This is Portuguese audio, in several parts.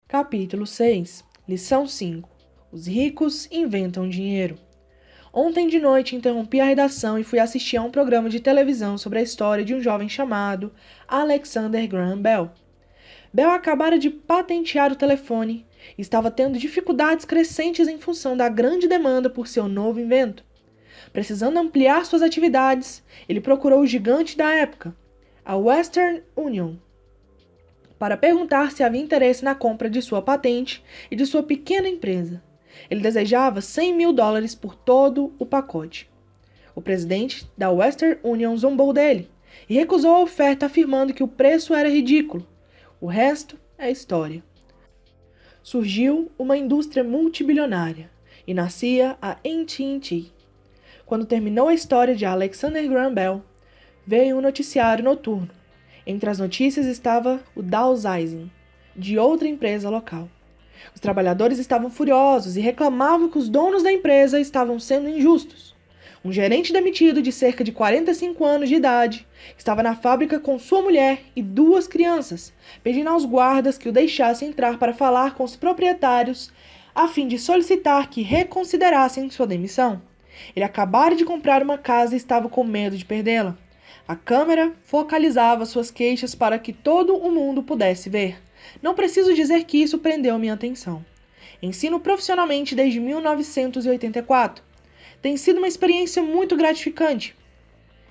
Capítulo 6. Lição 5. Os ricos inventam dinheiro. Ontem de noite interrompi a redação e fui assistir a um programa de televisão sobre a história de um jovem chamado Alexander Graham Bell. Bell acabara de patentear o telefone e estava tendo dificuldades crescentes em função da grande demanda por seu novo invento. Precisando ampliar suas atividades, ele procurou o gigante da época, a Western Union, para perguntar se havia interesse na compra de sua patente e de sua pequena empresa. Ele desejava $100 mil por todo o pacote. O presidente da Western Union zombou dele e recusou a oferta, afirmando que o preço era ridículo. O resto é história. Surgiu uma indústria multibilionária e nascia a AT&T. Quando terminou a história de Alexander Graham Bell, veio um noticiário noturno. Entre as notícias estava o downsizing de outra empresa local. Os trabalhadores estavam furiosos e reclamavam que os donos da empresa estavam sendo injustos. Um gerente demitido de cerca de 45 anos de idade estava na fábrica com sua mulher e 2 crianças, pedindo aos guardas que o deixassem entrar para falar com os proprietários a fim de solicitar que reconsiderassem sua demissão. Ele acabara de comprar uma casa e estava com medo de perdê-la. A câmera focalizava suas queixas para que todo o mundo pudesse ver. Não preciso dizer que isso prendeu minha atenção. Ensino profissionalmente desde 1984. Tem sido uma experiência muito gratificante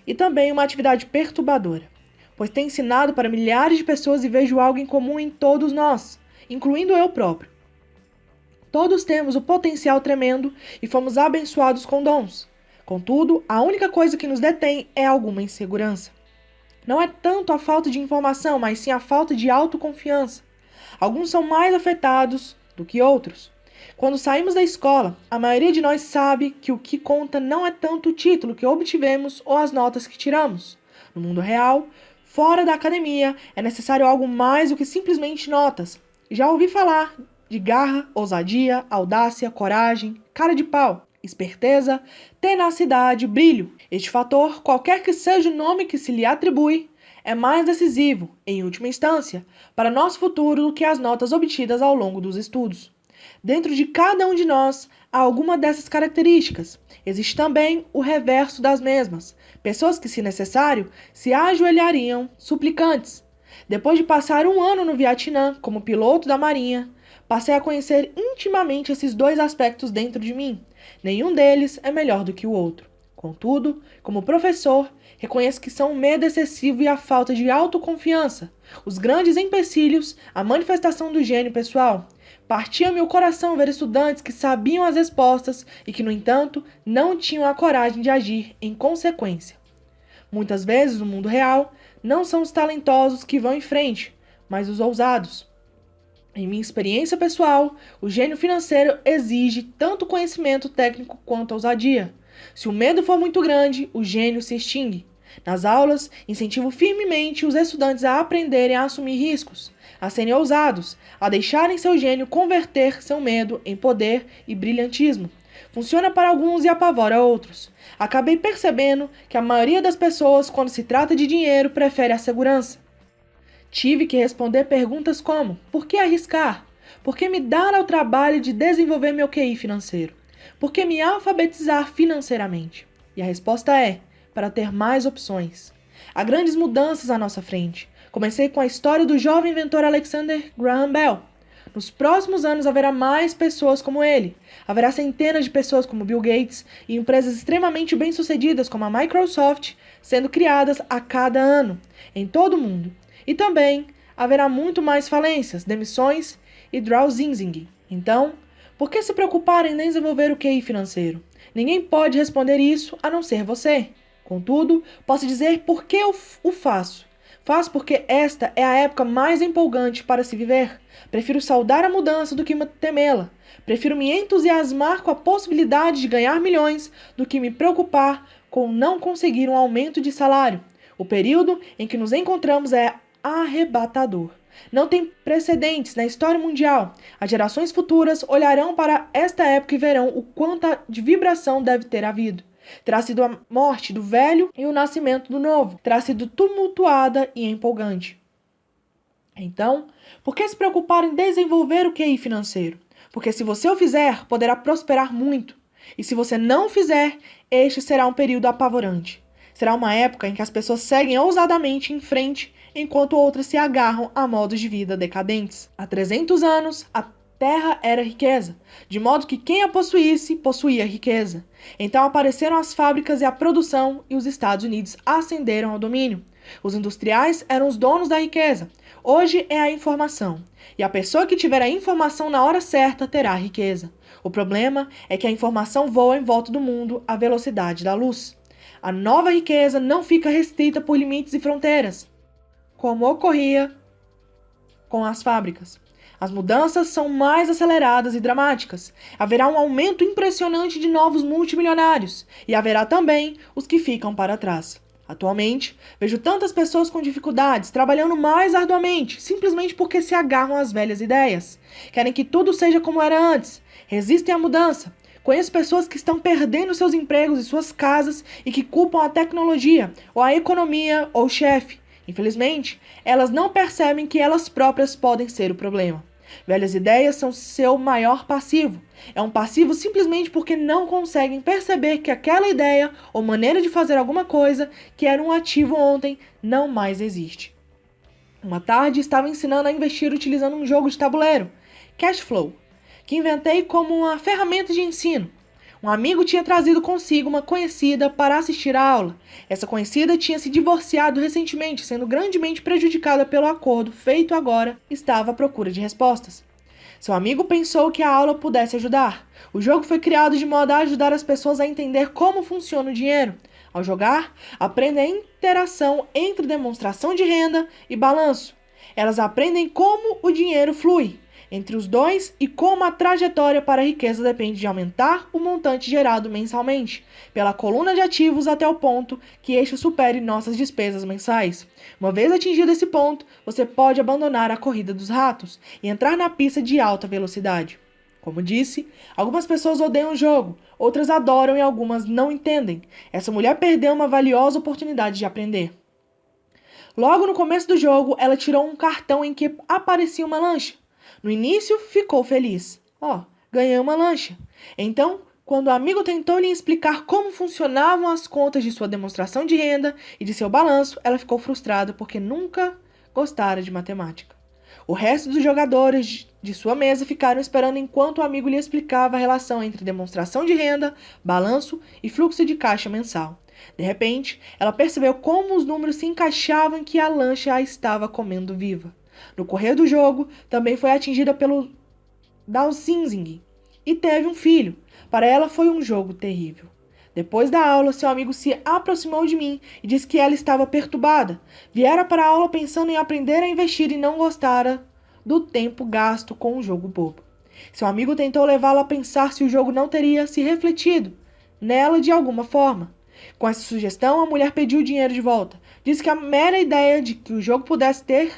e também uma atividade perturbadora, pois tenho ensinado para milhares de pessoas e vejo algo em comum em todos nós, incluindo eu próprio. Todos temos o potencial tremendo e fomos abençoados com dons. Contudo, a única coisa que nos detém é alguma insegurança. Não é tanto a falta de informação, mas sim a falta de autoconfiança. Alguns são mais afetados do que outros. Quando saímos da escola, a maioria de nós sabe que o que conta não é tanto o título que obtivemos ou as notas que tiramos. No mundo real, fora da academia, é necessário algo mais do que simplesmente notas. Já ouvi falar de garra, ousadia, audácia, coragem, cara de pau, esperteza, tenacidade, brilho. Este fator, qualquer que seja o nome que se lhe atribui, é mais decisivo, em última instância, para nosso futuro do que as notas obtidas ao longo dos estudos. Dentro de cada um de nós há alguma dessas características. Existe também o reverso das mesmas. Pessoas que, se necessário, se ajoelhariam suplicantes. Depois de passar 1 ano no Vietnã como piloto da Marinha, passei a conhecer intimamente esses 2 aspectos dentro de mim. Nenhum deles é melhor do que o outro. Contudo, como professor, reconheço que são o medo excessivo e a falta de autoconfiança, os grandes empecilhos à manifestação do gênio pessoal. Partia-me o coração ver estudantes que sabiam as respostas e que, no entanto, não tinham a coragem de agir em consequência. Muitas vezes, no mundo real, não são os talentosos que vão em frente, mas os ousados. Em minha experiência pessoal, o gênio financeiro exige tanto conhecimento técnico quanto ousadia. Se o medo for muito grande, o gênio se extingue. Nas aulas, incentivo firmemente os estudantes a aprenderem a assumir riscos, a serem ousados, a deixarem seu gênio converter seu medo em poder e brilhantismo. Funciona para alguns e apavora outros. Acabei percebendo que a maioria das pessoas, quando se trata de dinheiro, prefere a segurança. Tive que responder perguntas como: por que arriscar? Por que me dar ao trabalho de desenvolver meu QI financeiro? Por que me alfabetizar financeiramente? E a resposta é: para ter mais opções. Há grandes mudanças à nossa frente. Comecei com a história do jovem inventor Alexander Graham Bell. Nos próximos anos haverá mais pessoas como ele. Haverá centenas de pessoas como Bill Gates e empresas extremamente bem-sucedidas como a Microsoft sendo criadas a cada ano, em todo o mundo. E também haverá muito mais falências, demissões e downsizing. Então, por que se preocupar em desenvolver o QI financeiro? Ninguém pode responder isso a não ser você. Contudo, posso dizer por que eu o faço. Faço porque esta é a época mais empolgante para se viver. Prefiro saudar a mudança do que temê-la. Prefiro me entusiasmar com a possibilidade de ganhar milhões do que me preocupar com não conseguir um aumento de salário. O período em que nos encontramos é arrebatador. Não tem precedentes na história mundial. As gerações futuras olharão para esta época e verão o quanto de vibração deve ter havido. Terá sido a morte do velho e o nascimento do novo. Terá sido tumultuada e empolgante. Então, por que se preocupar em desenvolver o QI financeiro? Porque se você o fizer, poderá prosperar muito. E se você não o fizer, este será um período apavorante. Será uma época em que as pessoas seguem ousadamente em frente, enquanto outras se agarram a modos de vida decadentes. Há 300 anos, a terra era riqueza, de modo que quem a possuísse, possuía riqueza. Então apareceram as fábricas e a produção, e os Estados Unidos ascenderam ao domínio. Os industriais eram os donos da riqueza. Hoje é a informação. E a pessoa que tiver a informação na hora certa terá a riqueza. O problema é que a informação voa em volta do mundo à velocidade da luz. A nova riqueza não fica restrita por limites e fronteiras, como ocorria com as fábricas. As mudanças são mais aceleradas e dramáticas. Haverá um aumento impressionante de novos multimilionários e haverá também os que ficam para trás. Atualmente, vejo tantas pessoas com dificuldades trabalhando mais arduamente, simplesmente porque se agarram às velhas ideias. Querem que tudo seja como era antes. Resistem à mudança. Conheço pessoas que estão perdendo seus empregos e suas casas e que culpam a tecnologia, ou a economia, ou o chefe. Infelizmente, elas não percebem que elas próprias podem ser o problema. Velhas ideias são seu maior passivo. É um passivo simplesmente porque não conseguem perceber que aquela ideia ou maneira de fazer alguma coisa que era um ativo ontem não mais existe. Uma tarde estava ensinando a investir utilizando um jogo de tabuleiro, Cashflow, que inventei como uma ferramenta de ensino. Um amigo tinha trazido consigo uma conhecida para assistir à aula. Essa conhecida tinha se divorciado recentemente, sendo grandemente prejudicada pelo acordo feito agora, estava à procura de respostas. Seu amigo pensou que a aula pudesse ajudar. O jogo foi criado de modo a ajudar as pessoas a entender como funciona o dinheiro. Ao jogar, aprendem a interação entre demonstração de renda e balanço. Elas aprendem como o dinheiro flui entre os dois e como a trajetória para a riqueza depende de aumentar o montante gerado mensalmente, pela coluna de ativos até o ponto que este supere nossas despesas mensais. Uma vez atingido esse ponto, você pode abandonar a corrida dos ratos e entrar na pista de alta velocidade. Como disse, algumas pessoas odeiam o jogo, outras adoram e algumas não entendem. Essa mulher perdeu uma valiosa oportunidade de aprender. Logo no começo do jogo, ela tirou um cartão em que aparecia uma lancha. No início, ficou feliz. Ganhei uma lancha. Então, quando o amigo tentou lhe explicar como funcionavam as contas de sua demonstração de renda e de seu balanço, ela ficou frustrada porque nunca gostara de matemática. O resto dos jogadores de sua mesa ficaram esperando enquanto o amigo lhe explicava a relação entre demonstração de renda, balanço e fluxo de caixa mensal. De repente, ela percebeu como os números se encaixavam e que a lancha a estava comendo viva. No correr do jogo, também foi atingida pelo Downsizing e teve um filho. Para ela foi um jogo terrível. Depois da aula, seu amigo se aproximou de mim e disse que ela estava perturbada. Viera para a aula pensando em aprender a investir e não gostara do tempo gasto com um jogo bobo. Seu amigo tentou levá-la a pensar se o jogo não teria se refletido nela de alguma forma. Com essa sugestão, a mulher pediu o dinheiro de volta. Disse que a mera ideia de que o jogo pudesse ter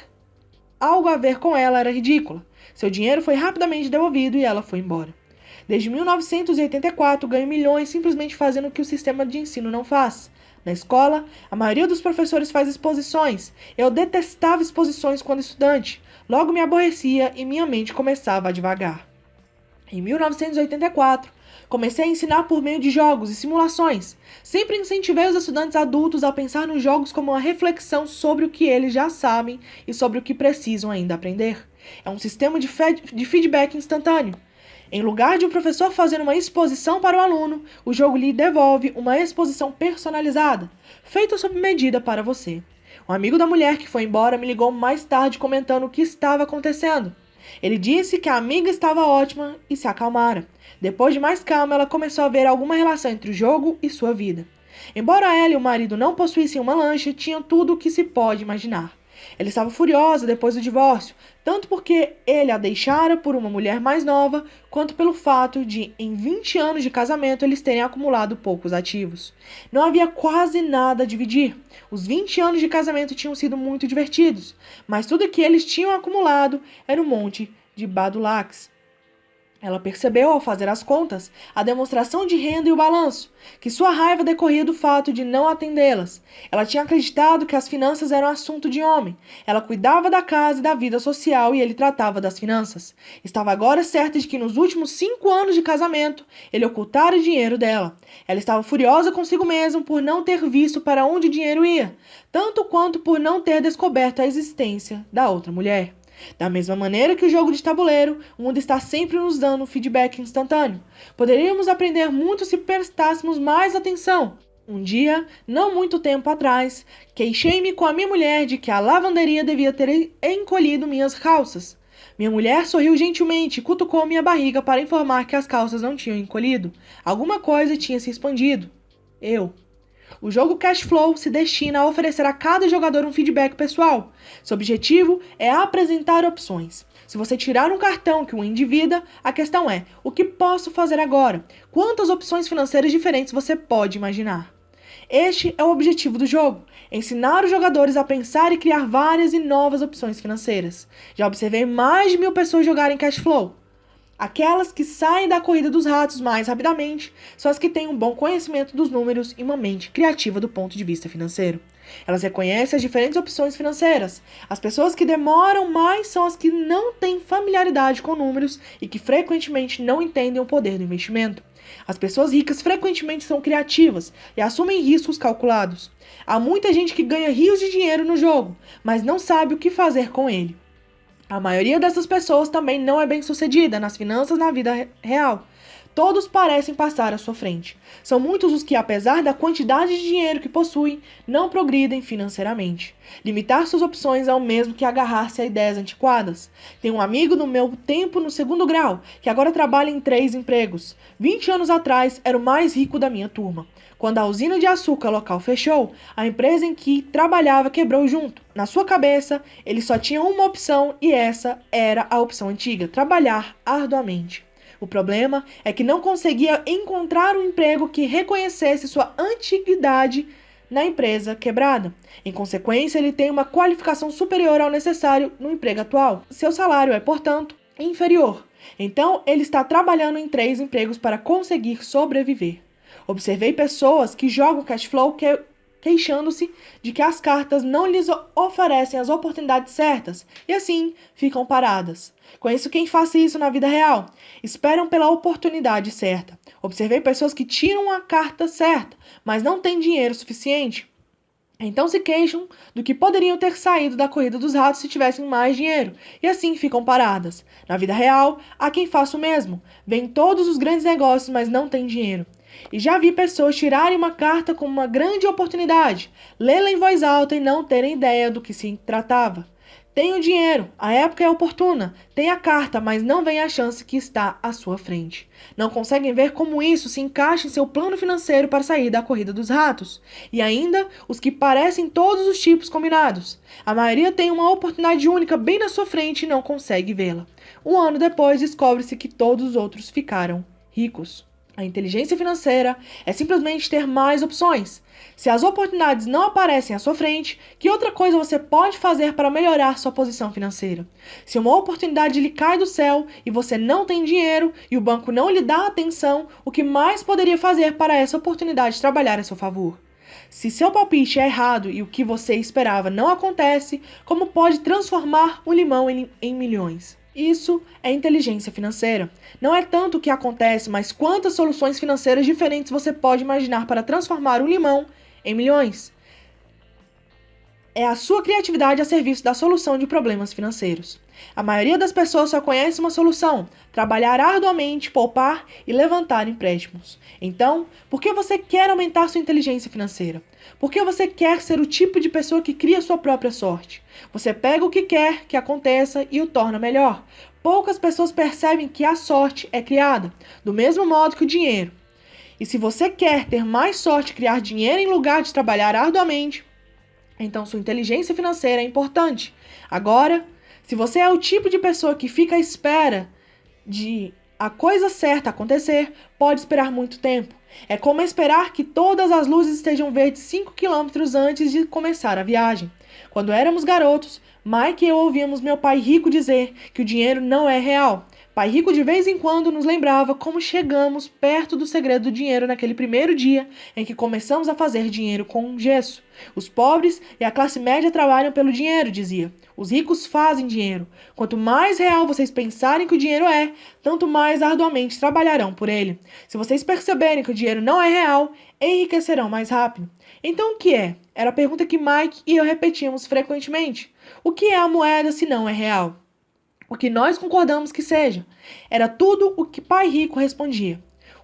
algo a ver com ela era ridícula. Seu dinheiro foi rapidamente devolvido e ela foi embora. Desde 1984, ganho milhões simplesmente fazendo o que o sistema de ensino não faz. Na escola, a maioria dos professores faz exposições. Eu detestava exposições quando estudante. Logo me aborrecia e minha mente começava a divagar. Em 1984, comecei a ensinar por meio de jogos e simulações. Sempre incentivei os estudantes adultos a pensar nos jogos como uma reflexão sobre o que eles já sabem e sobre o que precisam ainda aprender. É um sistema de feedback instantâneo. Em lugar de um professor fazer uma exposição para o aluno, o jogo lhe devolve uma exposição personalizada, feita sob medida para você. Um amigo da mulher que foi embora me ligou mais tarde comentando o que estava acontecendo. Ele disse que a amiga estava ótima e se acalmara. Depois de mais calma, ela começou a ver alguma relação entre o jogo e sua vida. Embora ela e o marido não possuíssem uma lancha, tinham tudo o que se pode imaginar. Ela estava furiosa depois do divórcio, tanto porque ele a deixara por uma mulher mais nova, quanto pelo fato de, em 20 anos de casamento, eles terem acumulado poucos ativos. Não havia quase nada a dividir. Os 20 anos de casamento tinham sido muito divertidos, mas tudo que eles tinham acumulado era um monte de badulaques. Ela percebeu, ao fazer as contas, a demonstração de renda e o balanço, que sua raiva decorria do fato de não atendê-las. Ela tinha acreditado que as finanças eram assunto de homem. Ela cuidava da casa e da vida social e ele tratava das finanças. Estava agora certa de que nos últimos 5 anos de casamento, ele ocultara o dinheiro dela. Ela estava furiosa consigo mesma por não ter visto para onde o dinheiro ia, tanto quanto por não ter descoberto a existência da outra mulher. Da mesma maneira que o jogo de tabuleiro, o mundo está sempre nos dando feedback instantâneo. Poderíamos aprender muito se prestássemos mais atenção. Um dia, não muito tempo atrás, queixei-me com a minha mulher de que a lavanderia devia ter encolhido minhas calças. Minha mulher sorriu gentilmente e cutucou minha barriga para informar que as calças não tinham encolhido. Alguma coisa tinha se expandido. O jogo Cash Flow se destina a oferecer a cada jogador um feedback pessoal. Seu objetivo é apresentar opções. Se você tirar um cartão que o endivida, a questão é: o que posso fazer agora? Quantas opções financeiras diferentes você pode imaginar? Este é o objetivo do jogo: ensinar os jogadores a pensar e criar várias e novas opções financeiras. Já observei mais de 1.000 pessoas jogarem Cash Flow. Aquelas que saem da corrida dos ratos mais rapidamente são as que têm um bom conhecimento dos números e uma mente criativa do ponto de vista financeiro. Elas reconhecem as diferentes opções financeiras. As pessoas que demoram mais são as que não têm familiaridade com números e que frequentemente não entendem o poder do investimento. As pessoas ricas frequentemente são criativas e assumem riscos calculados. Há muita gente que ganha rios de dinheiro no jogo, mas não sabe o que fazer com ele. A maioria dessas pessoas também não é bem-sucedida nas finanças na vida real. Todos parecem passar à sua frente. São muitos os que, apesar da quantidade de dinheiro que possuem, não progridem financeiramente. Limitar suas opções é o mesmo que agarrar-se a ideias antiquadas. Tenho um amigo do meu tempo no 2º grau, que agora trabalha em 3 empregos. 20 anos atrás, era o mais rico da minha turma. Quando a usina de açúcar local fechou, a empresa em que trabalhava quebrou junto. Na sua cabeça, ele só tinha uma opção e essa era a opção antiga: trabalhar arduamente. O problema é que não conseguia encontrar um emprego que reconhecesse sua antiguidade na empresa quebrada. Em consequência, ele tem uma qualificação superior ao necessário no emprego atual. Seu salário é, portanto, inferior. Então, ele está trabalhando em 3 empregos para conseguir sobreviver. Observei pessoas que jogam Cash Flow queixando-se de que as cartas não lhes oferecem as oportunidades certas e assim ficam paradas. Conheço quem faça isso na vida real. Esperam pela oportunidade certa. Observei pessoas que tiram a carta certa, mas não têm dinheiro suficiente. Então se queixam do que poderiam ter saído da corrida dos ratos se tivessem mais dinheiro, e assim ficam paradas. Na vida real, há quem faça o mesmo. Vêem todos os grandes negócios, mas não têm dinheiro. E já vi pessoas tirarem uma carta como uma grande oportunidade, lê-la em voz alta e não terem ideia do que se tratava. Tem o dinheiro, a época é oportuna, tem a carta, mas não vem a chance que está à sua frente. Não conseguem ver como isso se encaixa em seu plano financeiro para sair da corrida dos ratos. E ainda, os que parecem todos os tipos combinados. A maioria tem uma oportunidade única bem na sua frente e não consegue vê-la. Um ano depois, descobre-se que todos os outros ficaram ricos. A inteligência financeira é simplesmente ter mais opções. Se as oportunidades não aparecem à sua frente, que outra coisa você pode fazer para melhorar sua posição financeira? Se uma oportunidade lhe cai do céu e você não tem dinheiro e o banco não lhe dá atenção, o que mais poderia fazer para essa oportunidade trabalhar a seu favor? Se seu palpite é errado e o que você esperava não acontece, como pode transformar um limão em milhões? Isso é inteligência financeira. Não é tanto o que acontece, mas quantas soluções financeiras diferentes você pode imaginar para transformar um limão em milhões. É a sua criatividade a serviço da solução de problemas financeiros. A maioria das pessoas só conhece uma solução: trabalhar arduamente, poupar e levantar empréstimos. Então, por que você quer aumentar sua inteligência financeira? Por que você quer ser o tipo de pessoa que cria sua própria sorte? Você pega o que quer que aconteça e o torna melhor. Poucas pessoas percebem que a sorte é criada, do mesmo modo que o dinheiro. E se você quer ter mais sorte e criar dinheiro em lugar de trabalhar arduamente, então sua inteligência financeira é importante. Agora, se você é o tipo de pessoa que fica à espera de a coisa certa acontecer, pode esperar muito tempo. É como esperar que todas as luzes estejam verdes 5 quilômetros antes de começar a viagem. Quando éramos garotos, Mike e eu ouvíamos meu pai rico dizer que o dinheiro não é real. Pai Rico de vez em quando nos lembrava como chegamos perto do segredo do dinheiro naquele primeiro dia em que começamos a fazer dinheiro com gesso. Os pobres e a classe média trabalham pelo dinheiro, dizia. Os ricos fazem dinheiro. Quanto mais real vocês pensarem que o dinheiro é, tanto mais arduamente trabalharão por ele. Se vocês perceberem que o dinheiro não é real, enriquecerão mais rápido. Então o que é? Era a pergunta que Mike e eu repetíamos frequentemente. O que é a moeda se não é real? O que nós concordamos que seja. Era tudo o que Pai Rico respondia.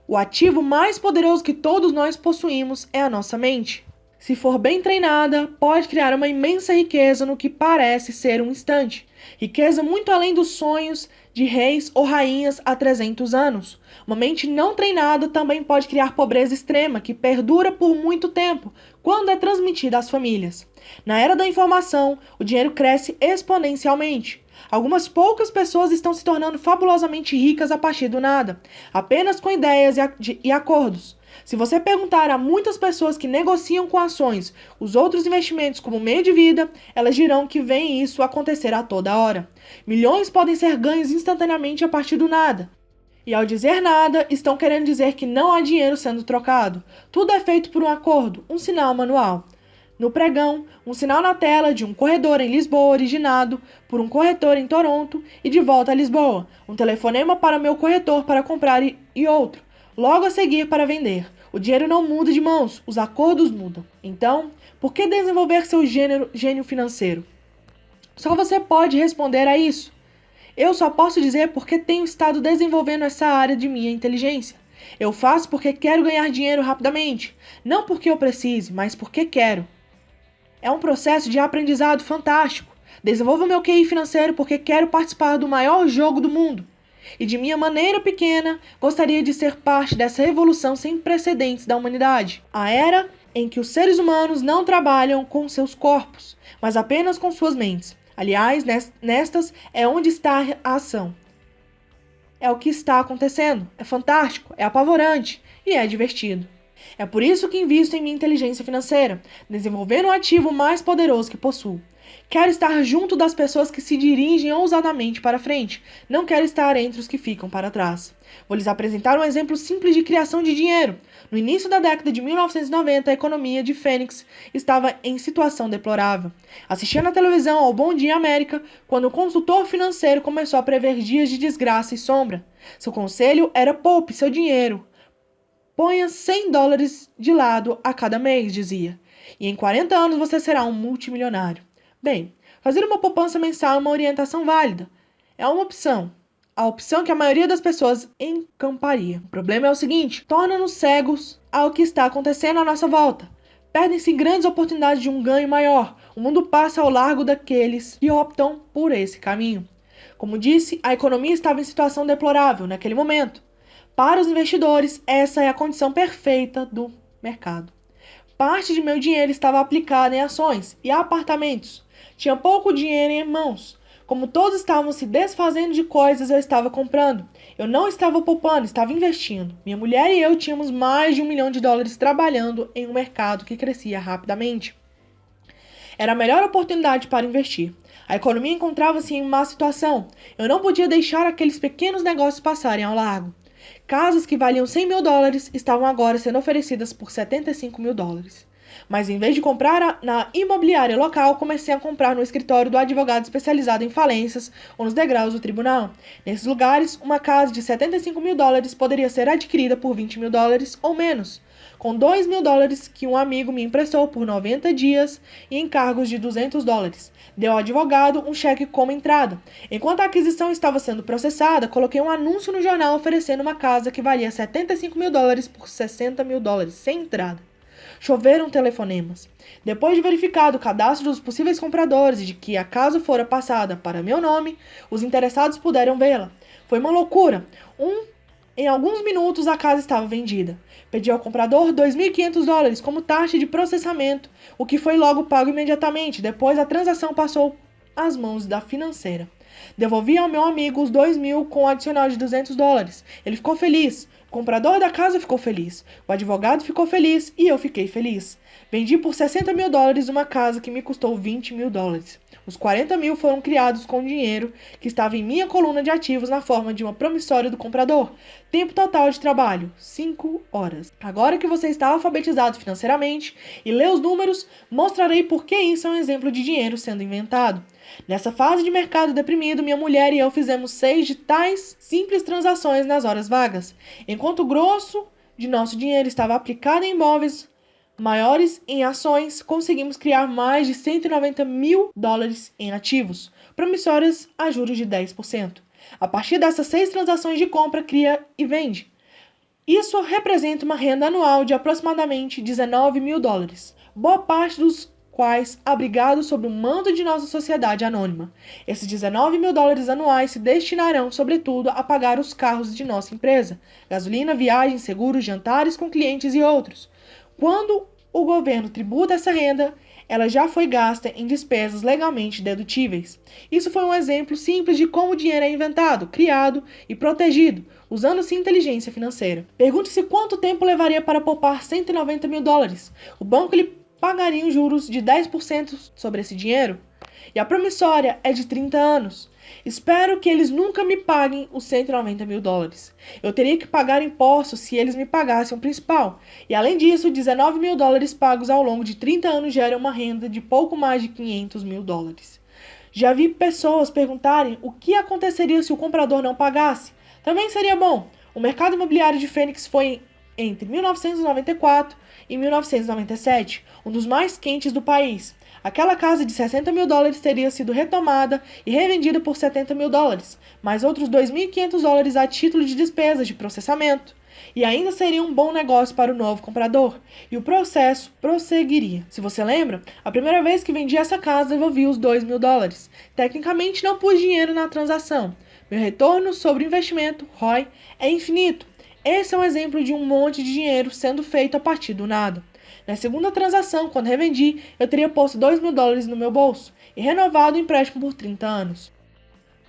O ativo mais poderoso que todos nós possuímos é a nossa mente. Se for bem treinada, pode criar uma imensa riqueza no que parece ser um instante. Riqueza muito além dos sonhos de reis ou rainhas há 300 anos. Uma mente não treinada também pode criar pobreza extrema, que perdura por muito tempo, quando é transmitida às famílias. Na era da informação, o dinheiro cresce exponencialmente. Algumas poucas pessoas estão se tornando fabulosamente ricas a partir do nada, apenas com ideias e acordos. Se você perguntar a muitas pessoas que negociam com ações os outros investimentos como meio de vida, elas dirão que veem isso acontecer a toda hora. Milhões podem ser ganhos instantaneamente a partir do nada. E ao dizer nada, estão querendo dizer que não há dinheiro sendo trocado. Tudo é feito por um acordo, um sinal manual. No pregão, um sinal na tela de um corredor em Lisboa originado por um corretor em Toronto e de volta a Lisboa. Um telefonema para meu corretor para comprar e outro. Logo a seguir para vender. O dinheiro não muda de mãos, os acordos mudam. Então, por que desenvolver seu gênio financeiro? Só você pode responder a isso. Eu só posso dizer porque tenho estado desenvolvendo essa área de minha inteligência. Eu faço porque quero ganhar dinheiro rapidamente. Não porque eu precise, mas porque quero. É um processo de aprendizado fantástico. Desenvolvo meu QI financeiro porque quero participar do maior jogo do mundo. E de minha maneira pequena, gostaria de ser parte dessa revolução sem precedentes da humanidade. A era em que os seres humanos não trabalham com seus corpos, mas apenas com suas mentes. Aliás, nestas é onde está a ação. É o que está acontecendo. É fantástico, é apavorante e é divertido. É por isso que invisto em minha inteligência financeira, desenvolvendo o ativo mais poderoso que possuo. Quero estar junto das pessoas que se dirigem ousadamente para frente. Não quero estar entre os que ficam para trás. Vou lhes apresentar um exemplo simples de criação de dinheiro. No início da década de 1990, a economia de Phoenix estava em situação deplorável. Assistia na televisão ao Bom Dia América quando o consultor financeiro começou a prever dias de desgraça e sombra. Seu conselho era poupe seu dinheiro. Ponha $100 de lado a cada mês, dizia. E em 40 anos você será um multimilionário. Bem, fazer uma poupança mensal é uma orientação válida. É uma opção. A opção que a maioria das pessoas encamparia. O problema é o seguinte: torna-nos cegos ao que está acontecendo à nossa volta. Perdem-se grandes oportunidades de um ganho maior. O mundo passa ao largo daqueles que optam por esse caminho. Como disse, a economia estava em situação deplorável naquele momento. Para os investidores, essa é a condição perfeita do mercado. Parte de meu dinheiro estava aplicada em ações e apartamentos. Tinha pouco dinheiro em mãos. Como todos estavam se desfazendo de coisas, eu estava comprando. Eu não estava poupando, estava investindo. Minha mulher e eu tínhamos mais de $1 milhão trabalhando em um mercado que crescia rapidamente. Era a melhor oportunidade para investir. A economia encontrava-se em má situação. Eu não podia deixar aqueles pequenos negócios passarem ao largo. Casas que valiam $100 mil estavam agora sendo oferecidas por $75 mil. Mas em vez de comprar na imobiliária local, comecei a comprar no escritório do advogado especializado em falências ou nos degraus do tribunal. Nesses lugares, uma casa de $75 mil poderia ser adquirida por $20 mil ou menos, com $2 mil que um amigo me emprestou por 90 dias e encargos de $200. Deu ao advogado um cheque como entrada. Enquanto a aquisição estava sendo processada, coloquei um anúncio no jornal oferecendo uma casa que valia $75 mil por $60 mil, sem entrada. Choveram telefonemas. Depois de verificado o cadastro dos possíveis compradores e de que a casa fora passada para meu nome, os interessados puderam vê-la. Foi uma loucura. Em alguns minutos a casa estava vendida. Pedi ao comprador $2.500 como taxa de processamento, o que foi logo pago imediatamente. Depois a transação passou às mãos da financeira. Devolvi ao meu amigo os 2.000 com um adicional de $200. Ele ficou feliz. O comprador da casa ficou feliz. O advogado ficou feliz e eu fiquei feliz. Vendi por $60.000 uma casa que me custou $20.000. Os 40.000 foram criados com dinheiro que estava em minha coluna de ativos na forma de uma promissória do comprador. Tempo total de trabalho, 5 horas. Agora que você está alfabetizado financeiramente e lê os números, mostrarei por que isso é um exemplo de dinheiro sendo inventado. Nessa fase de mercado deprimido, minha mulher e eu fizemos 6 de tais simples transações nas horas vagas. Enquanto o grosso de nosso dinheiro estava aplicado em imóveis maiores em ações, conseguimos criar mais de $190.000 em ativos, promissórias a juros de 10%. A partir dessas 6 transações de compra, cria e vende. Isso representa uma renda anual de aproximadamente $19.000, boa parte dos quais abrigados sob o manto de nossa sociedade anônima. Esses $19.000 anuais se destinarão, sobretudo, a pagar os carros de nossa empresa, gasolina, viagens, seguros, jantares com clientes e outros. Quando o governo tributa essa renda, ela já foi gasta em despesas legalmente dedutíveis. Isso foi um exemplo simples de como o dinheiro é inventado, criado e protegido, usando-se inteligência financeira. Pergunte-se quanto tempo levaria para poupar $190.000. O banco lhe pagaria juros de 10% sobre esse dinheiro? E a promissória é de 30 anos. Espero que eles nunca me paguem os $190.000. Eu teria que pagar impostos se eles me pagassem o principal. E além disso, $19.000 pagos ao longo de 30 anos geram uma renda de pouco mais de $500.000. Já vi pessoas perguntarem o que aconteceria se o comprador não pagasse. Também seria bom. O mercado imobiliário de Fênix foi entre 1994 e 1997, um dos mais quentes do país. Aquela casa de $60.000 teria sido retomada e revendida por $70.000, mais outros $2.500 a título de despesas de processamento. E ainda seria um bom negócio para o novo comprador. E o processo prosseguiria. Se você lembra, a primeira vez que vendi essa casa, devolvi os $2.000. Tecnicamente, não pus dinheiro na transação. Meu retorno sobre o investimento, ROI, é infinito. Esse é um exemplo de um monte de dinheiro sendo feito a partir do nada. Na segunda transação, quando revendi, eu teria posto $2.000 no meu bolso e renovado o empréstimo por 30 anos.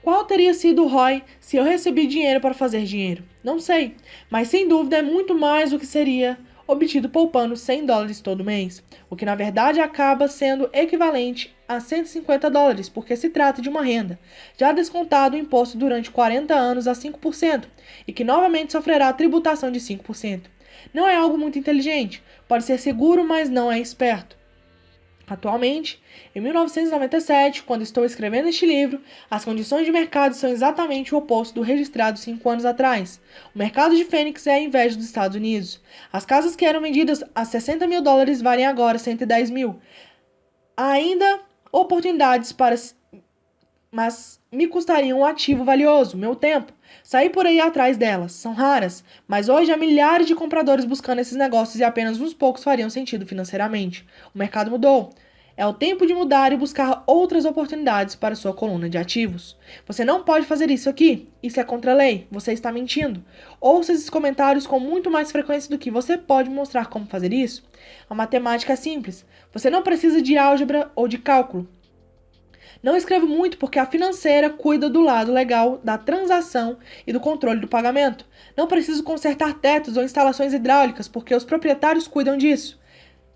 Qual teria sido o ROI se eu recebi dinheiro para fazer dinheiro? Não sei, mas sem dúvida é muito mais do que seria obtido poupando $100 todo mês, o que na verdade acaba sendo equivalente a $150, porque se trata de uma renda, já descontado o imposto durante 40 anos a 5%, e que novamente sofrerá tributação de 5%. Não é algo muito inteligente, pode ser seguro, mas não é esperto. Atualmente, em 1997, quando estou escrevendo este livro, as condições de mercado são exatamente o oposto do registrado 5 anos atrás. O mercado de Fênix é a inveja dos Estados Unidos. As casas que eram vendidas a $60.000 valem agora $110.000. Há ainda oportunidades mas me custariam um ativo valioso, meu tempo. Sair por aí atrás delas. São raras, mas hoje há milhares de compradores buscando esses negócios e apenas uns poucos fariam sentido financeiramente. O mercado mudou. É o tempo de mudar e buscar outras oportunidades para sua coluna de ativos. Você não pode fazer isso aqui. Isso é contra a lei. Você está mentindo. Ouça esses comentários com muito mais frequência do que você pode mostrar como fazer isso. A matemática é simples. Você não precisa de álgebra ou de cálculo. Não escrevo muito porque a financeira cuida do lado legal da transação e do controle do pagamento. Não preciso consertar tetos ou instalações hidráulicas porque os proprietários cuidam disso.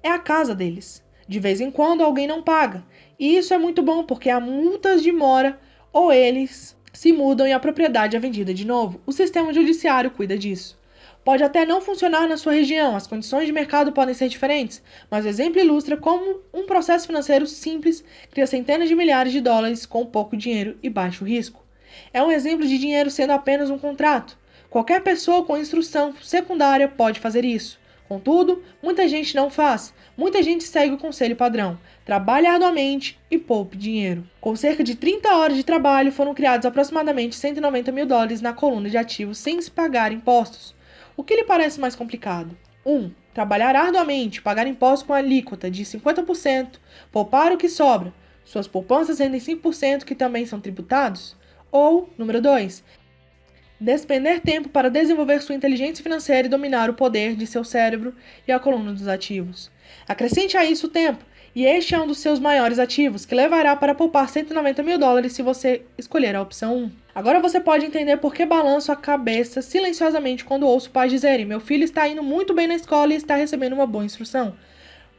É a casa deles. De vez em quando alguém não paga. E isso é muito bom porque há multas de mora ou eles se mudam e a propriedade é vendida de novo. O sistema judiciário cuida disso. Pode até não funcionar na sua região, as condições de mercado podem ser diferentes, mas o exemplo ilustra como um processo financeiro simples cria centenas de milhares de dólares com pouco dinheiro e baixo risco. É um exemplo de dinheiro sendo apenas um contrato. Qualquer pessoa com instrução secundária pode fazer isso. Contudo, muita gente não faz. Muita gente segue o conselho padrão. Trabalhe arduamente e poupe dinheiro. Com cerca de 30 horas de trabalho, foram criados aproximadamente $190.000 na coluna de ativos sem se pagar impostos. O que lhe parece mais complicado? 1. Trabalhar arduamente, pagar impostos com alíquota de 50%, poupar o que sobra. Suas poupanças rendem 5% que também são tributados? Ou, número 2. Despender tempo para desenvolver sua inteligência financeira e dominar o poder de seu cérebro e a coluna dos ativos. Acrescente a isso o tempo, E este é um dos seus maiores ativos, que levará para poupar $190.000 se você escolher a opção 1. Agora você pode entender por que balanço a cabeça silenciosamente quando ouço pais dizerem: meu filho está indo muito bem na escola e está recebendo uma boa instrução.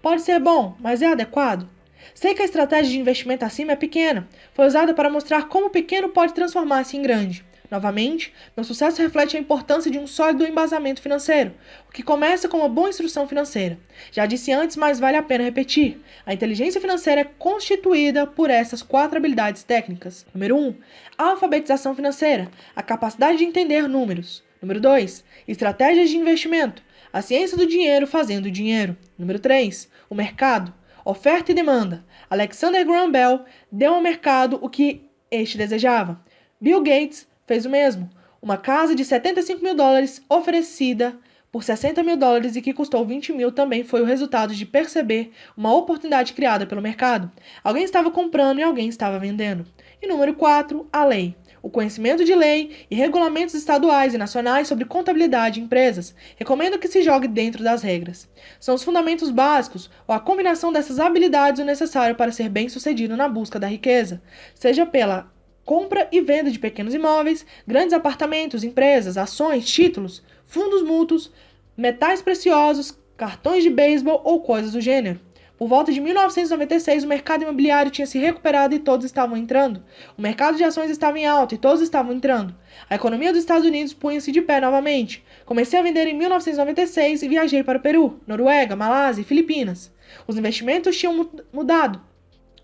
Pode ser bom, mas é adequado? Sei que a estratégia de investimento acima é pequena. Foi usada para mostrar como o pequeno pode transformar-se em grande. Novamente, meu sucesso reflete a importância de um sólido embasamento financeiro, o que começa com uma boa instrução financeira. Já disse antes, mas vale a pena repetir. A inteligência financeira é constituída por essas 4 habilidades técnicas. Número 1, alfabetização financeira, a capacidade de entender números. Número 2, estratégias de investimento, a ciência do dinheiro fazendo dinheiro. Número 3, o mercado, oferta e demanda. Alexander Graham Bell deu ao mercado o que este desejava. Bill Gates fez o mesmo. Uma casa de $75.000 oferecida por $60.000 e que custou $20.000 também foi o resultado de perceber uma oportunidade criada pelo mercado. Alguém estava comprando e alguém estava vendendo. E número 4, a lei. O conhecimento de lei e regulamentos estaduais e nacionais sobre contabilidade de empresas. Recomendo que se jogue dentro das regras. São os fundamentos básicos ou a combinação dessas habilidades o necessário para ser bem-sucedido na busca da riqueza, seja pela compra e venda de pequenos imóveis, grandes apartamentos, empresas, ações, títulos, fundos mútuos, metais preciosos, cartões de beisebol ou coisas do gênero. Por volta de 1996, o mercado imobiliário tinha se recuperado e todos estavam entrando. O mercado de ações estava em alta e todos estavam entrando. A economia dos Estados Unidos punha-se de pé novamente. Comecei a vender em 1996 e viajei para o Peru, Noruega, Malásia e Filipinas. Os investimentos tinham mudado.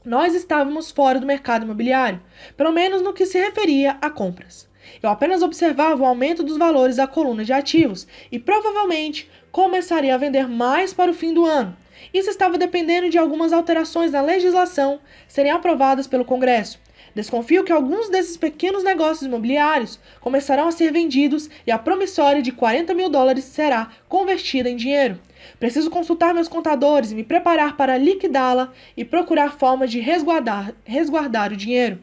Nós estávamos fora do mercado imobiliário, pelo menos no que se referia a compras. Eu apenas observava o aumento dos valores da coluna de ativos e provavelmente começaria a vender mais para o fim do ano. Isso estava dependendo de algumas alterações na legislação serem aprovadas pelo Congresso. Desconfio que alguns desses pequenos negócios imobiliários começarão a ser vendidos e a promissória de $40.000 será convertida em dinheiro. Preciso consultar meus contadores e me preparar para liquidá-la e procurar formas de resguardar o dinheiro.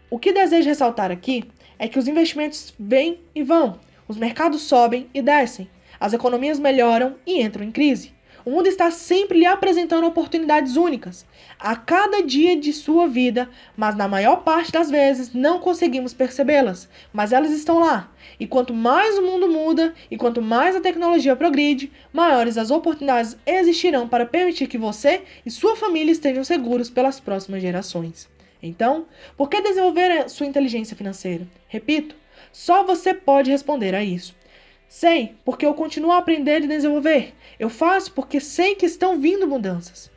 O que desejo ressaltar aqui é que os investimentos vêm e vão, os mercados sobem e descem, as economias melhoram e entram em crise. O mundo está sempre lhe apresentando oportunidades únicas, a cada dia de sua vida, mas na maior parte das vezes não conseguimos percebê-las, mas elas estão lá. E quanto mais o mundo muda e quanto mais a tecnologia progride, maiores as oportunidades existirão para permitir que você e sua família estejam seguros pelas próximas gerações. Então, por que desenvolver a sua inteligência financeira? Repito, só você pode responder a isso. Sei, porque eu continuo a aprender e desenvolver. Eu faço porque sei que estão vindo mudanças.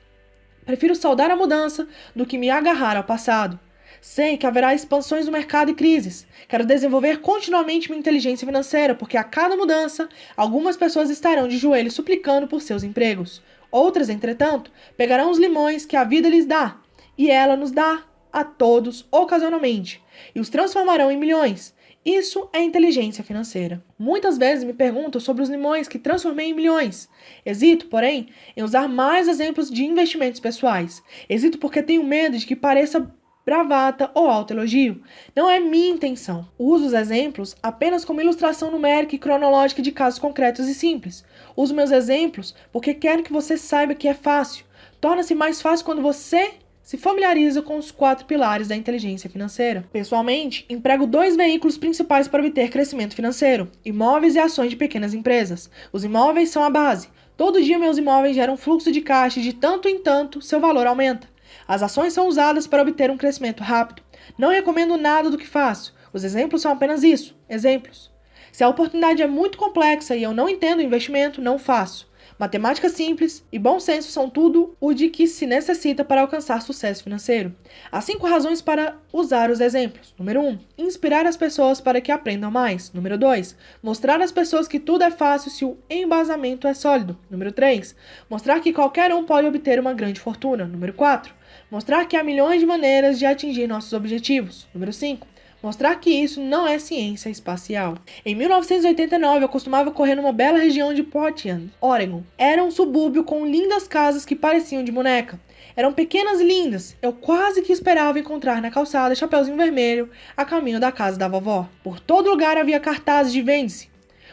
Prefiro saudar a mudança do que me agarrar ao passado. Sei que haverá expansões no mercado e crises. Quero desenvolver continuamente minha inteligência financeira, porque a cada mudança, algumas pessoas estarão de joelhos suplicando por seus empregos. Outras, entretanto, pegarão os limões que a vida lhes dá, e ela nos dá a todos ocasionalmente, e os transformarão em milhões. Isso é inteligência financeira. Muitas vezes me perguntam sobre os limões que transformei em milhões. Hesito, porém, em usar mais exemplos de investimentos pessoais. Hesito porque tenho medo de que pareça bravata ou autoelogio. Não é minha intenção. Uso os exemplos apenas como ilustração numérica e cronológica de casos concretos e simples. Uso meus exemplos porque quero que você saiba que é fácil. Torna-se mais fácil quando você se familiariza com os 4 pilares da inteligência financeira. Pessoalmente, emprego 2 veículos principais para obter crescimento financeiro: imóveis e ações de pequenas empresas. Os imóveis são a base. Todo dia meus imóveis geram fluxo de caixa e de tanto em tanto seu valor aumenta. As ações são usadas para obter um crescimento rápido. Não recomendo nada do que faço. Os exemplos são apenas isso, exemplos. Se a oportunidade é muito complexa e eu não entendo o investimento, não faço. Matemática simples e bom senso são tudo o de que se necessita para alcançar sucesso financeiro. Há 5 razões para usar os exemplos. Número 1. Inspirar as pessoas para que aprendam mais. Número 2. Mostrar às pessoas que tudo é fácil se o embasamento é sólido. Número 3. Mostrar que qualquer um pode obter uma grande fortuna. Número 4. Mostrar que há milhões de maneiras de atingir nossos objetivos. Número 5. Mostrar que isso não é ciência espacial. Em 1989, eu costumava correr numa bela região de Portland, Oregon. Era um subúrbio com lindas casas que pareciam de boneca. Eram pequenas e lindas. Eu quase que esperava encontrar na calçada Chapeuzinho Vermelho a caminho da casa da vovó. Por todo lugar havia cartazes de vende-se.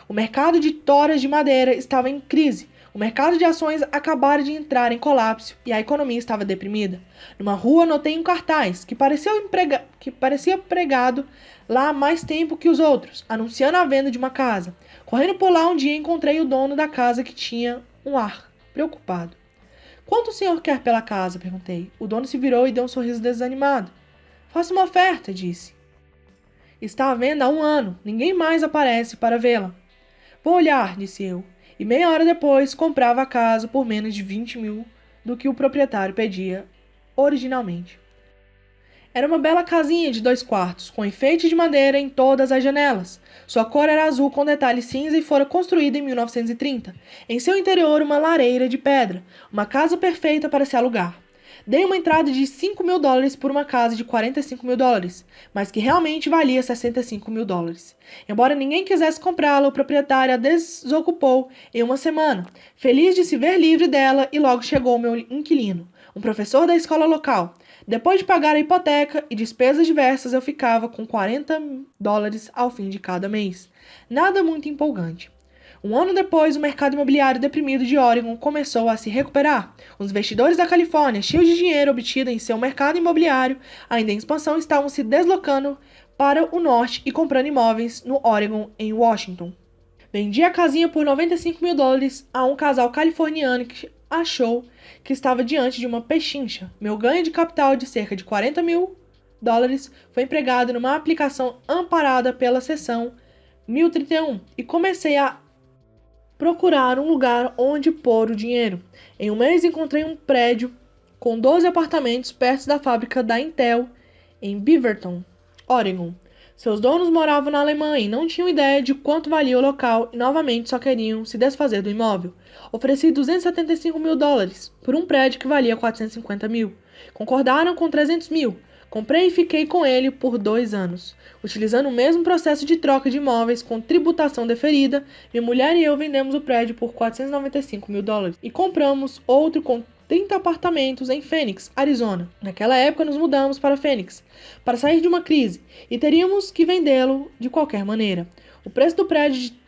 O mercado de toras de madeira estava em crise. O mercado de ações acabara de entrar em colapso e a economia estava deprimida. Numa rua notei um cartaz que parecia pregado lá há mais tempo que os outros, anunciando a venda de uma casa. Correndo por lá um dia encontrei o dono da casa que tinha um ar preocupado. Quanto o senhor quer pela casa? Perguntei. O dono se virou e deu um sorriso desanimado. Faça uma oferta, disse. Está à venda há 1 ano. Ninguém mais aparece para vê-la. Vou olhar, disse eu. E meia hora depois comprava a casa por menos de 20 mil do que o proprietário pedia originalmente. Era uma bela casinha de 2 quartos, com enfeite de madeira em todas as janelas. Sua cor era azul com detalhe cinza e fora construída em 1930. Em seu interior, uma lareira de pedra. Uma casa perfeita para se alugar. Dei uma entrada de 5 mil dólares por uma casa de 45 mil dólares, mas que realmente valia 65 mil dólares. Embora ninguém quisesse comprá-la, o proprietário a desocupou em 1 semana, feliz de se ver livre dela, e logo chegou o meu inquilino, um professor da escola local. Depois de pagar a hipoteca e despesas diversas, eu ficava com 40 dólares ao fim de cada mês. Nada muito empolgante. 1 ano depois, o mercado imobiliário deprimido de Oregon começou a se recuperar. Os investidores da Califórnia, cheios de dinheiro obtido em seu mercado imobiliário, ainda em expansão, estavam se deslocando para o norte e comprando imóveis no Oregon, em Washington. Vendi a casinha por 95 mil dólares a um casal californiano que achou que estava diante de uma pechincha. Meu ganho de capital de cerca de 40 mil dólares foi empregado numa aplicação amparada pela seção 1031 e comecei a procurar um lugar onde pôr o dinheiro. Em 1 mês encontrei um prédio com 12 apartamentos perto da fábrica da Intel em Beaverton, Oregon. Seus donos moravam na Alemanha e não tinham ideia de quanto valia o local e novamente só queriam se desfazer do imóvel. Ofereci 275 mil dólares por um prédio que valia 450 mil. Concordaram com 300 mil. Comprei e fiquei com ele por 2 anos. Utilizando o mesmo processo de troca de imóveis com tributação deferida, minha mulher e eu vendemos o prédio por 495 mil dólares e compramos outro com 30 apartamentos em Phoenix, Arizona. Naquela época nos mudamos para Phoenix para sair de uma crise e teríamos que vendê-lo de qualquer maneira. O preço do prédio de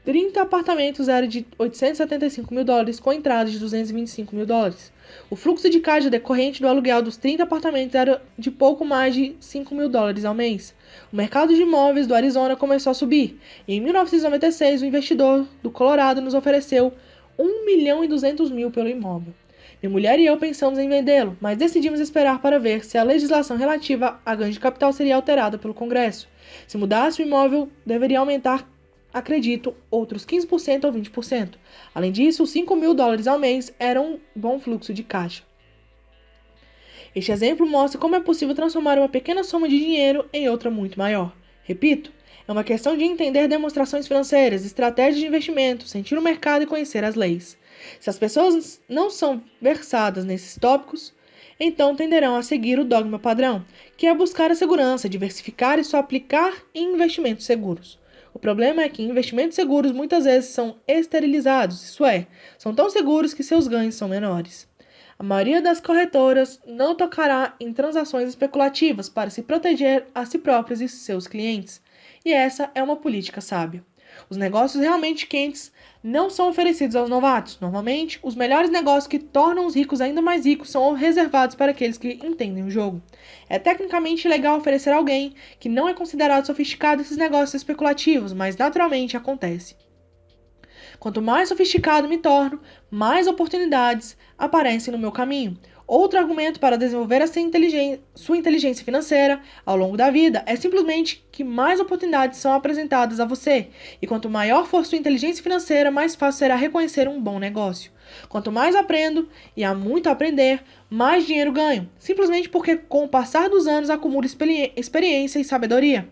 30 apartamentos era de 875 mil dólares com entrada de 225 mil dólares. O fluxo de caixa decorrente do aluguel dos 30 apartamentos era de pouco mais de 5 mil dólares ao mês. O mercado de imóveis do Arizona começou a subir e em 1996 o investidor do Colorado nos ofereceu 1 milhão e 200 mil pelo imóvel. Minha mulher e eu pensamos em vendê-lo, mas decidimos esperar para ver se a legislação relativa a ganho de capital seria alterada pelo Congresso. Se mudasse, o imóvel deveria aumentar, acredito, outros 15% ou 20%. Além disso, os 5 mil dólares ao mês eram um bom fluxo de caixa. Este exemplo mostra como é possível transformar uma pequena soma de dinheiro em outra muito maior. Repito, é uma questão de entender demonstrações financeiras, estratégias de investimento, sentir o mercado e conhecer as leis. Se as pessoas não são versadas nesses tópicos, então tenderão a seguir o dogma padrão, que é buscar a segurança, diversificar e só aplicar em investimentos seguros. O problema é que investimentos seguros muitas vezes são esterilizados, isso é, são tão seguros que seus ganhos são menores. A maioria das corretoras não tocará em transações especulativas para se proteger a si próprias e seus clientes, e essa é uma política sábia. Os negócios realmente quentes não são oferecidos aos novatos. Normalmente, os melhores negócios que tornam os ricos ainda mais ricos são reservados para aqueles que entendem o jogo. É tecnicamente legal oferecer a alguém que não é considerado sofisticado esses negócios especulativos, mas naturalmente acontece. Quanto mais sofisticado me torno, mais oportunidades aparecem no meu caminho. Outro argumento para desenvolver sua inteligência financeira ao longo da vida é simplesmente que mais oportunidades são apresentadas a você. E quanto maior for sua inteligência financeira, mais fácil será reconhecer um bom negócio. Quanto mais aprendo, e há muito a aprender, mais dinheiro ganho. Simplesmente porque com o passar dos anos acumulo experiência e sabedoria.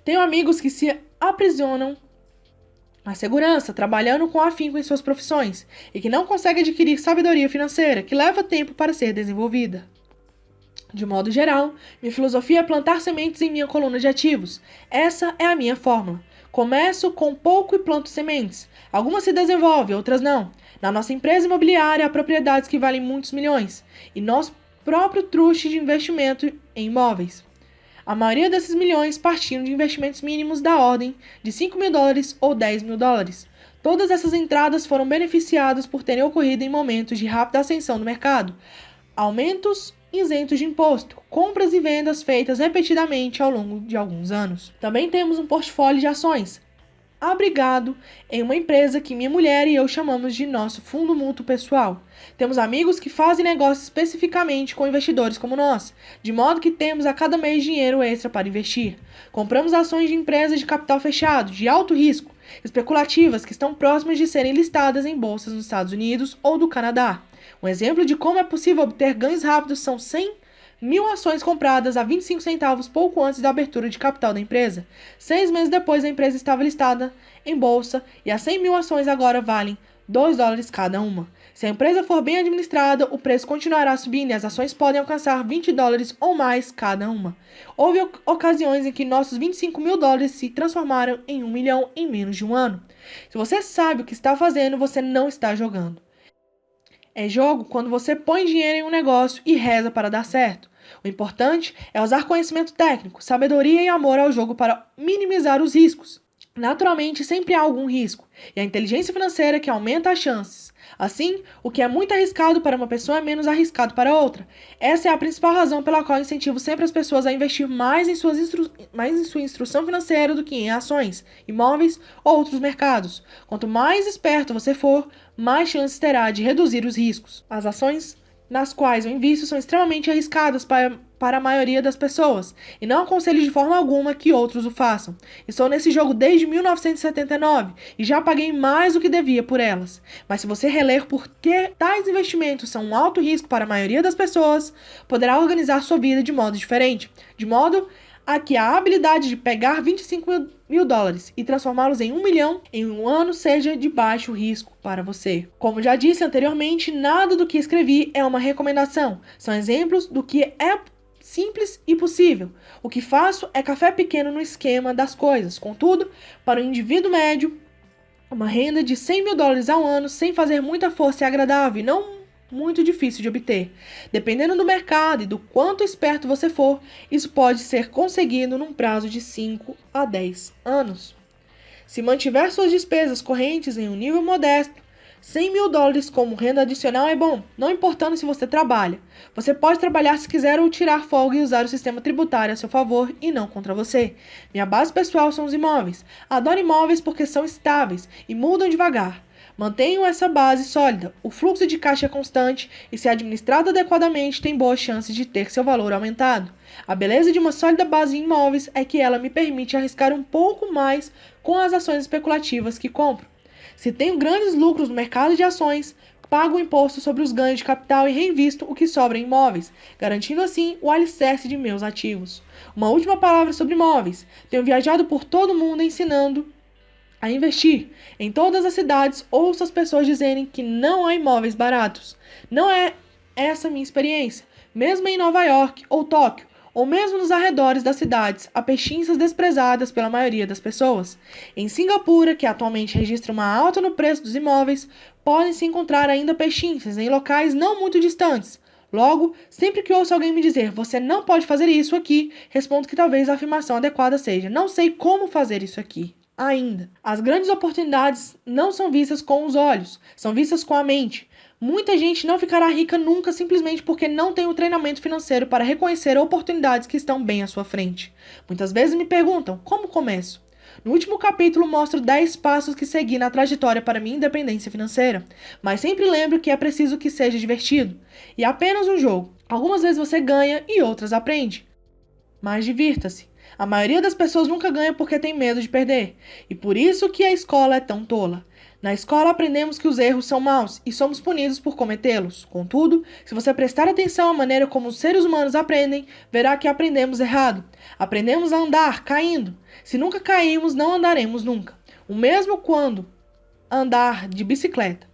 Tenho amigos que se aprisionam a segurança, trabalhando com afinco em suas profissões, e que não consegue adquirir sabedoria financeira, que leva tempo para ser desenvolvida. De modo geral, minha filosofia é plantar sementes em minha coluna de ativos. Essa é a minha fórmula. Começo com pouco e planto sementes. Algumas se desenvolvem, outras não. Na nossa empresa imobiliária, há propriedades que valem muitos milhões, e nosso próprio truste de investimento em imóveis. A maioria desses milhões partiram de investimentos mínimos da ordem de 5 mil dólares ou 10 mil dólares. Todas essas entradas foram beneficiadas por terem ocorrido em momentos de rápida ascensão do mercado. Aumentos isentos de imposto, compras e vendas feitas repetidamente ao longo de alguns anos. Também temos um portfólio de ações, abrigado em uma empresa que minha mulher e eu chamamos de nosso fundo mútuo pessoal. Temos amigos que fazem negócios especificamente com investidores como nós, de modo que temos a cada mês dinheiro extra para investir. Compramos ações de empresas de capital fechado, de alto risco, especulativas que estão próximas de serem listadas em bolsas nos Estados Unidos ou do Canadá. Um exemplo de como é possível obter ganhos rápidos são 100.000 ações compradas a 25 centavos pouco antes da abertura de capital da empresa. 6 meses depois, a empresa estava listada em bolsa e as 100.000 ações agora valem $2 cada uma. Se a empresa for bem administrada, o preço continuará subindo e as ações podem alcançar $20 ou mais cada uma. Houve ocasiões em que nossos $25.000 se transformaram em 1 milhão em menos de um ano. Se você sabe o que está fazendo, você não está jogando. É jogo quando você põe dinheiro em um negócio e reza para dar certo. O importante é usar conhecimento técnico, sabedoria e amor ao jogo para minimizar os riscos. Naturalmente, sempre há algum risco, e a inteligência financeira que aumenta as chances. Assim, o que é muito arriscado para uma pessoa é menos arriscado para outra. Essa é a principal razão pela qual incentivo sempre as pessoas a investir mais em sua instrução financeira do que em ações, imóveis ou outros mercados. Quanto mais esperto você for, mais chances terá de reduzir os riscos. As ações nas quais eu invisto são extremamente arriscadas para a maioria das pessoas, e não aconselho de forma alguma que outros o façam. Estou nesse jogo desde 1979 e já paguei mais do que devia por elas. Mas se você reler por que tais investimentos são um alto risco para a maioria das pessoas, poderá organizar sua vida de modo diferente, de modo a que a habilidade de pegar $25.000 e transformá-los em 1 milhão em um ano seja de baixo risco para você. Como já disse anteriormente, nada do que escrevi é uma recomendação. São exemplos do que é simples e possível. O que faço é café pequeno no esquema das coisas. Contudo, para o indivíduo médio, uma renda de $100.000 ao ano sem fazer muita força é agradável e não muito difícil de obter. Dependendo do mercado e do quanto esperto você for, isso pode ser conseguido num prazo de 5 a 10 anos. Se mantiver suas despesas correntes em um nível modesto, $100.000 como renda adicional é bom, não importando se você trabalha. Você pode trabalhar se quiser ou tirar folga e usar o sistema tributário a seu favor e não contra você. Minha base pessoal são os imóveis. Adoro imóveis porque são estáveis e mudam devagar. Mantenham essa base sólida, o fluxo de caixa é constante e, se administrado adequadamente, tem boas chances de ter seu valor aumentado. A beleza de uma sólida base em imóveis é que ela me permite arriscar um pouco mais com as ações especulativas que compro. Se tenho grandes lucros no mercado de ações, pago o imposto sobre os ganhos de capital e reinvisto o que sobra em imóveis, garantindo assim o alicerce de meus ativos. Uma última palavra sobre imóveis. Tenho viajado por todo o mundo ensinando a investir. Em todas as cidades, ouço as pessoas dizerem que não há imóveis baratos. Não é essa a minha experiência. Mesmo em Nova York ou Tóquio, ou mesmo nos arredores das cidades, há pechinças desprezadas pela maioria das pessoas. Em Singapura, que atualmente registra uma alta no preço dos imóveis, podem-se encontrar ainda pechinças em locais não muito distantes. Logo, sempre que ouço alguém me dizer, você não pode fazer isso aqui, respondo que talvez a afirmação adequada seja, não sei como fazer isso aqui. Ainda. As grandes oportunidades não são vistas com os olhos, são vistas com a mente. Muita gente não ficará rica nunca simplesmente porque não tem o treinamento financeiro para reconhecer oportunidades que estão bem à sua frente. Muitas vezes me perguntam, como começo? No último capítulo mostro 10 passos que segui na trajetória para minha independência financeira, mas sempre lembro que é preciso que seja divertido. E é apenas um jogo. Algumas vezes você ganha e outras aprende. Mas divirta-se. A maioria das pessoas nunca ganha porque tem medo de perder. E por isso que a escola é tão tola. Na escola aprendemos que os erros são maus e somos punidos por cometê-los. Contudo, se você prestar atenção à maneira como os seres humanos aprendem, verá que aprendemos errado. Aprendemos a andar, caindo. Se nunca caímos, não andaremos nunca. O mesmo quando andar de bicicleta.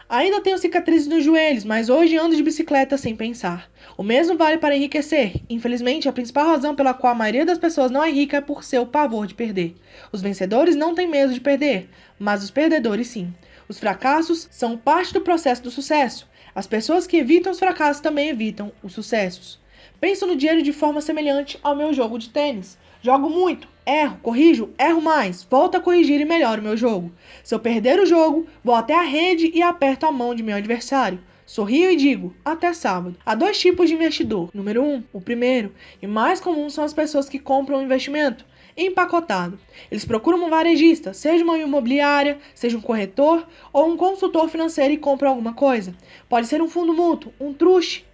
Ainda tenho cicatrizes nos joelhos, mas hoje ando de bicicleta sem pensar. O mesmo vale para enriquecer. Infelizmente, a principal razão pela qual a maioria das pessoas não é rica é por seu pavor de perder. Os vencedores não têm medo de perder, mas os perdedores sim. Os fracassos são parte do processo do sucesso. As pessoas que evitam os fracassos também evitam os sucessos. Penso no dinheiro de forma semelhante ao meu jogo de tênis. Jogo muito, erro, corrijo, erro mais, volto a corrigir e melhoro o meu jogo. Se eu perder o jogo, vou até a rede e aperto a mão de meu adversário. Sorrio e digo, até sábado. Há 2 tipos de investidor. Número 1, o primeiro, e mais comum são as pessoas que compram um investimento empacotado. Eles procuram um varejista, seja uma imobiliária, seja um corretor ou um consultor financeiro e compram alguma coisa. Pode ser um fundo mútuo, um trust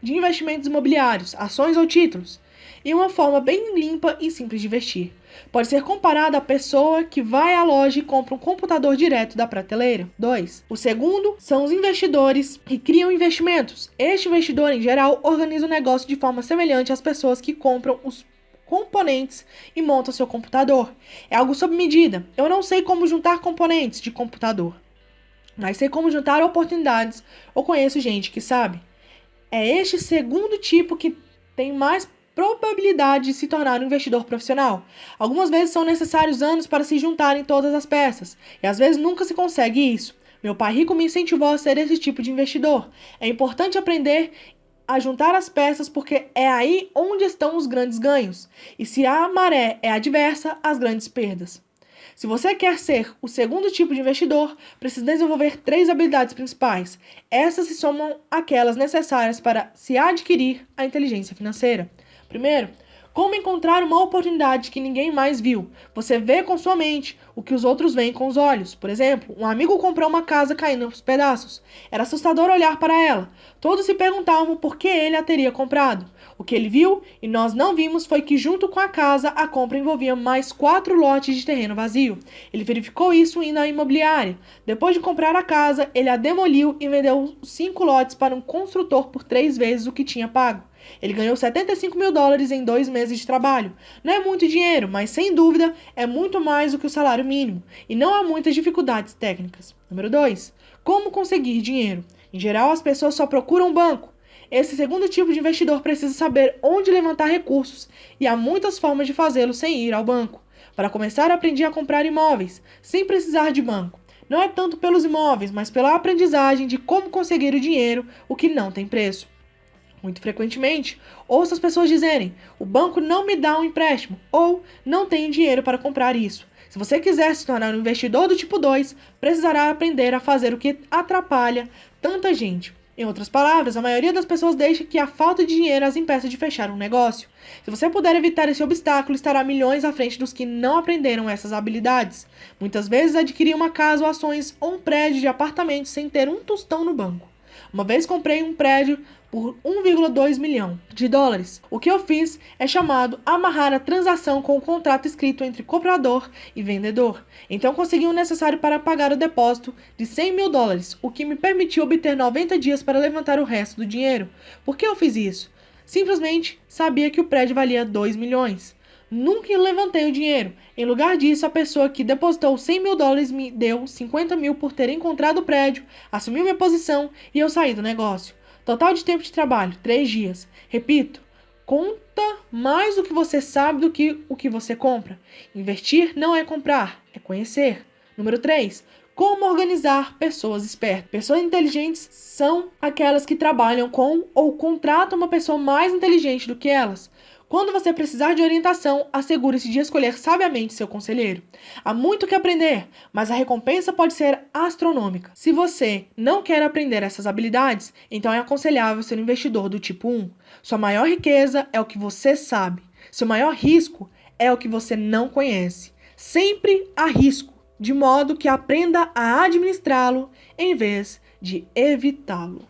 de investimentos imobiliários, ações ou títulos. E uma forma bem limpa e simples de investir. Pode ser comparada à pessoa que vai à loja e compra um computador direto da prateleira. 2. O segundo são os investidores que criam investimentos. Este investidor, em geral, organiza o negócio de forma semelhante às pessoas que compram os componentes e montam seu computador. É algo sob medida. Eu não sei como juntar componentes de computador, mas sei como juntar oportunidades ou conheço gente que sabe. É este segundo tipo que tem mais probabilidade de se tornar um investidor profissional. Algumas vezes são necessários anos para se juntarem todas as peças, e às vezes nunca se consegue isso. Meu pai rico me incentivou a ser esse tipo de investidor. É importante aprender a juntar as peças porque é aí onde estão os grandes ganhos. E se a maré é adversa, as grandes perdas. Se você quer ser o segundo tipo de investidor, precisa desenvolver 3 habilidades principais. Essas se somam àquelas necessárias para se adquirir a inteligência financeira. Primeiro, como encontrar uma oportunidade que ninguém mais viu. Você vê com sua mente o que os outros veem com os olhos. Por exemplo, um amigo comprou uma casa caindo aos pedaços. Era assustador olhar para ela. Todos se perguntavam por que ele a teria comprado. O que ele viu e nós não vimos foi que junto com a casa a compra envolvia mais 4 lotes de terreno vazio. Ele verificou isso indo à imobiliária. Depois de comprar a casa, ele a demoliu e vendeu os 5 lotes para um construtor por 3 vezes o que tinha pago. Ele ganhou $75 mil em 2 meses de trabalho. Não é muito dinheiro, mas sem dúvida é muito mais do que o salário mínimo. E não há muitas dificuldades técnicas. Número 2. Como conseguir dinheiro? Em geral, as pessoas só procuram um banco. Esse segundo tipo de investidor precisa saber onde levantar recursos. E há muitas formas de fazê-lo sem ir ao banco. Para começar, aprendi a comprar imóveis, sem precisar de banco. Não é tanto pelos imóveis, mas pela aprendizagem de como conseguir o dinheiro, o que não tem preço. Muito frequentemente, ouço as pessoas dizerem: o banco não me dá um empréstimo ou não tenho dinheiro para comprar isso. Se você quiser se tornar um investidor do tipo 2, precisará aprender a fazer o que atrapalha tanta gente. Em outras palavras, a maioria das pessoas deixa que a falta de dinheiro as impeça de fechar um negócio. Se você puder evitar esse obstáculo, estará milhões à frente dos que não aprenderam essas habilidades. Muitas vezes adquiri uma casa ou ações ou um prédio de apartamento sem ter um tostão no banco. Uma vez comprei um prédio por $1,2 milhão. O que eu fiz é chamado amarrar a transação com o contrato escrito entre comprador e vendedor. Então consegui o necessário para pagar o depósito de $100 mil, o que me permitiu obter 90 dias para levantar o resto do dinheiro. Por que eu fiz isso? Simplesmente sabia que o prédio valia 2 milhões. Nunca levantei o dinheiro. Em lugar disso, a pessoa que depositou $100 mil me deu 50 mil por ter encontrado o prédio, assumiu minha posição e eu saí do negócio. Total de tempo de trabalho, 3 dias. Repito, conta mais o que você sabe do que o que você compra. Investir não é comprar, é conhecer. Número 3. Como organizar pessoas espertas. Pessoas inteligentes são aquelas que trabalham com ou contratam uma pessoa mais inteligente do que elas. Quando você precisar de orientação, assegure-se de escolher sabiamente seu conselheiro. Há muito que aprender, mas a recompensa pode ser astronômica. Se você não quer aprender essas habilidades, então é aconselhável ser um investidor do tipo 1. Sua maior riqueza é o que você sabe. Seu maior risco é o que você não conhece. Sempre há risco, de modo que aprenda a administrá-lo em vez de evitá-lo.